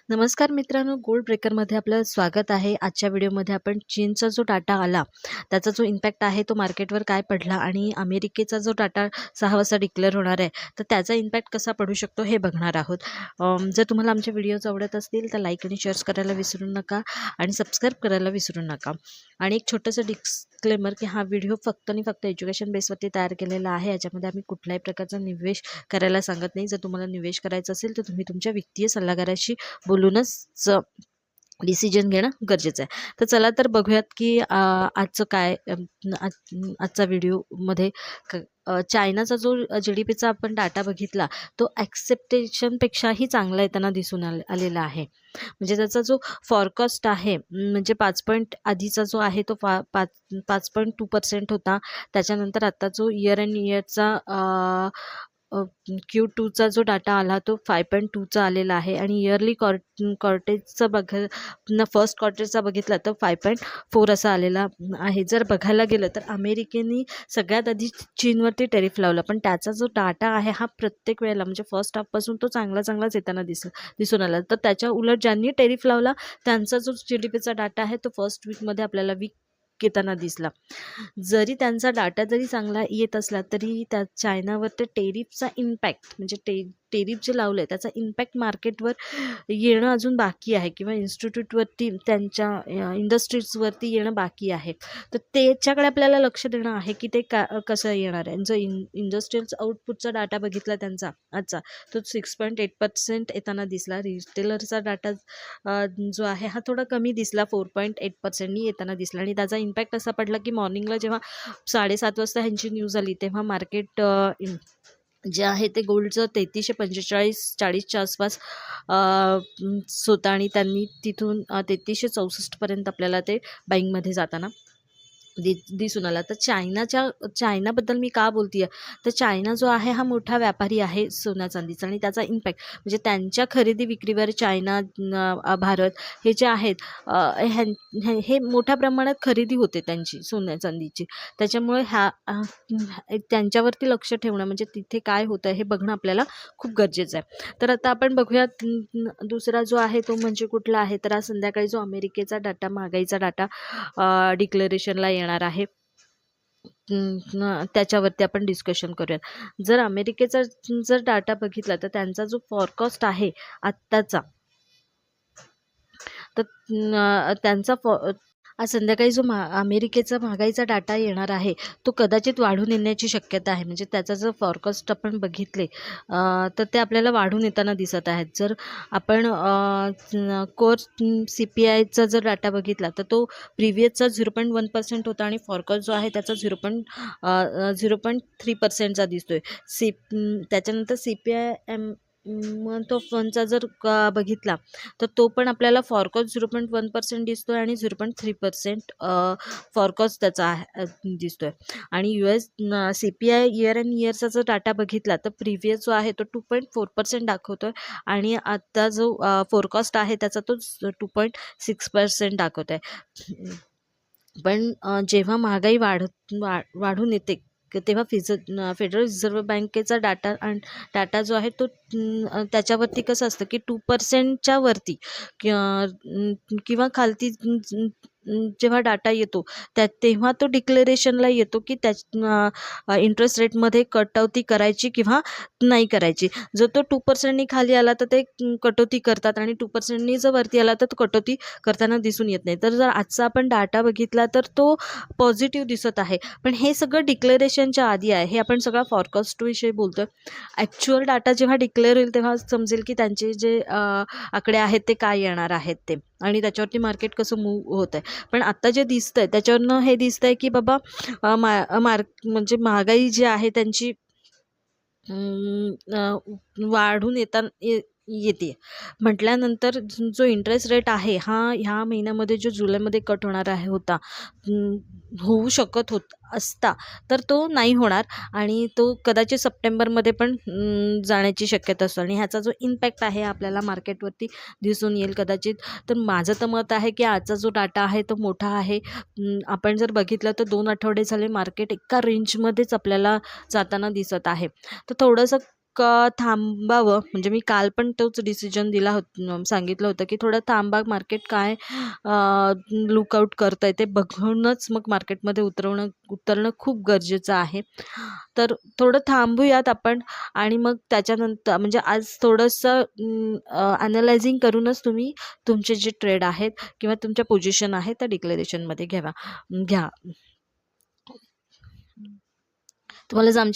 नमस्कार मित्रांनो, गोल्ड ब्रेकरमध्ये आपलं स्वागत आहे. आजच्या व्हिडिओमध्ये आपण चीनचा जो डाटा आला, त्याचा जो इम्पॅक्ट आहे तो मार्केटवर काय पडला आणि अमेरिकेचा जो डाटा 6 वाजता डिक्लेअर होणार आहे, तर त्याचा इम्पॅक्ट कसा पडू शकतो हे बघणार आहोत. जर तुम्हाला आमचे व्हिडिओज आवडत असतील तर लाईक आणि शेअर्स करायला विसरू नका आणि सबस्क्राईब करायला विसरू नका. आणि एक छोटंसं डिस्क्लेमर की हा व्हिडिओ फक्त आणि फक्त एज्युकेशन बेसवरती तयार केलेला आहे. याच्यामध्ये आम्ही कुठल्याही प्रकारचा निवेश करायला सांगत नाही. जर तुम्हाला निवेश करायचा असेल तर तुम्ही तुमच्या वित्तीय सल्लागाराशी बोलूनच डिसिजन घेणं गरजेचं आहे. तर चला तर बघूयात की आजचं काय आजचा व्हिडिओमध्ये चायनाचा जो GDPचा आपण डाटा बघितला तो ॲक्सेप्टेशनपेक्षाही चांगला येताना दिसून आलेला आहे. म्हणजे त्याचा जो फॉरकास्ट आहे म्हणजे 5 पॉईंट आधीचा जो आहे तो 5.2% होता. त्याच्यानंतर आता जो इयर अँड इयरचा Q2चा जो डाटा आला तो 5.2चा आलेला आहे आणि इयरली क्वार्टरचा फर्स्ट क्वार्टरचा बघितला तर 5.4 असा आलेला आहे. जर बघायला गेलं तर अमेरिकेने सगळ्यात आधी चीनवरती टेरिफ लावला, पण त्याचा जो डाटा आहे हा प्रत्येक वेळेला म्हणजे फर्स्ट हाफपासून तो चांगलाच येताना दिसून आला. तर त्याच्या उलट ज्यांनी टेरिफ लावला त्यांचा जो GDPचा डाटा आहे तो फर्स्ट वीकमध्ये आपल्याला वीक येताना दिसला. जरी त्यांचा डाटा जरी चांगला येत असला तरी त्या चायनावर ते टेरिफचा इम्पॅक्ट म्हणजे टेरिफ जे लावलं आहे त्याचा इम्पॅक्ट मार्केटवर येणं अजून बाकी आहे किंवा इन्स्टिट्यूटवरती त्यांच्या इंडस्ट्रीजवरती येणं बाकी आहे. तर त्याच्याकडे आपल्याला लक्ष देणं आहे की ते कसं येणार आहे. जर इंडस्ट्रियल आउटपुटचा डाटा बघितला त्यांचा आजचा तो 6.8% येताना दिसला. रिटेलरचा डाटा जो आहे हा थोडा कमी दिसला, 4.8%नी येताना दिसला आणि त्याचा इम्पॅक्ट असा पडला की मॉर्निंगला जेव्हा 7:30 वाजता ह्यांची न्यूज आली तेव्हा मार्केट जे आहे ते गोल्डचं 3345-40च्या आसपास होतं आणि त्यांनी तिथून 3364 पर्यंत आपल्याला ते बाईंगमध्ये जाताना दिसून आला. तर चायनाबद्दल मी का बोलते आहे, तर चायना जो आहे हा मोठा व्यापारी आहे सोन्या चांदीचा आणि त्याचा इम्पॅक्ट म्हणजे त्यांच्या खरेदी विक्रीवर चायना भारत हे जे आहेत हे मोठ्या प्रमाणात खरेदी होते त्यांची सोन्या चांदीची. त्याच्यामुळे त्यांच्यावरती लक्ष ठेवणं म्हणजे तिथे काय होतं हे बघणं आपल्याला खूप गरजेचं आहे. तर आता आपण बघूयात दुसरा जो आहे तो म्हणजे कुठला आहे, तर आज संध्याकाळी जो अमेरिकेचा डाटा महागाईचा डाटा डिक्लेरेशनला येणार आहे त्याच्यावरती आपण डिस्कशन करूयात. जर अमेरिकेचा जर डाटा बघितला तर त्यांचा जो फॉरकास्ट आहे आत्ताचा तर त्यांचा आज संध्याकाळी जो अमेरिकेचा महागाईचा डाटा येणार आहे तो कदाचित वाढून येण्याची शक्यता आहे. म्हणजे त्याचा जर फॉरकास्ट आपण बघितले तर ते आपल्याला वाढून येताना दिसत आहेत. जर आपण कोर CPIचा जर डाटा बघितला तर तो प्रिव्हियसचा 0.1% होता आणि फॉरकास्ट जो आहे त्याचा 0.3%चा दिसतोय. त्याच्यानंतर CPI मंथ ऑफ वनचा जर बघितला तर तो पण आपल्याला फॉरकास्ट 0.1% दिसतोय आणि 0.3% फॉरकास्ट त्याचा दिसतोय. आणि US CPI इयर अँड इयरचा जर डाटा बघितला तर प्रिव्हियस जो आहे तो 2.4% दाखवतोय आणि आता जो फॉरकास्ट आहे त्याचा तो 2.6% दाखवत आहे. पण जेव्हा महागाई वाढून येते तेव्हा फेडरल रिझर्व्ह बँकेचा डाटा जो आहे तो त्याच्यावरती कसं असतं की 2%च्या वरती किंवा खालती जेव्हा डाटा येतो तेव्हा तो डिक्लेरेशनला येतो की इंटरेस्ट रेटमध्ये कटौती करायची किंवा नाही करायची. जर तो 2%नी खाली आला तर ते कटौती करतात आणि 2%नी जर वरती आला तर कटौती करताना दिसून येत नाही. तर जर आजचा आपण डाटा बघितला तर तो पॉझिटिव्ह दिसत आहे. पण हे सगळं डिक्लेरेशनच्या आधी आहे. हे आपण सगळा फॉरकास्टविषयी बोलतोय. ॲक्च्युअल डाटा जेव्हा डिक्लेअर होईल तेव्हा समजेल की त्यांचे जे आकडे आहेत ते काय येणार आहेत ते आणि त्याच्यावरती मार्केट कसं मूव्ह होत आहे. पण आता जे दिसतंय त्याच्यावरनं हे दिसतंय की बाबा म्हणजे महागाई जी आहे त्यांची वाढून येते म्हटल्यानंतर जो इंटरेस्ट रेट आहे हा ह्या महिन्यामध्ये जो जुलैमध्ये कट होणार आहे होऊ शकत असता तर तो नाही होणार आणि तो कदाचित सप्टेंबरमध्ये पण जाण्याची शक्यता असते आणि ह्याचा जो इम्पॅक्ट आहे आपल्याला मार्केटवरती दिसून येईल कदाचित. तर माझं तर मत आहे की आजचा जो डाटा आहे तो मोठा आहे. आपण जर बघितलं तर 2 आठवडे झाले मार्केट एका रेंजमध्येच आपल्याला जाताना दिसत आहे. तर थोडंसं थांबावं. म्हणजे मी काल पण तोच डिसिजन सांगितलं होतं की थोडं थांबा, मार्केट काय लुकआउट करतंय ते बघूनच मग मार्केटमध्ये उतरणं खूप गरजेचं आहे. तर थोडं थांबूयात आपण आणि मग त्याच्यानंतर म्हणजे आज थोडंसं ॲनलायझिंग करूनच तुम्ही तुमचे जे ट्रेड आहेत किंवा तुमच्या पोझिशन आहेत त्या डिक्लेरेशनमध्ये घ्या. तुम्हाला जर आमचे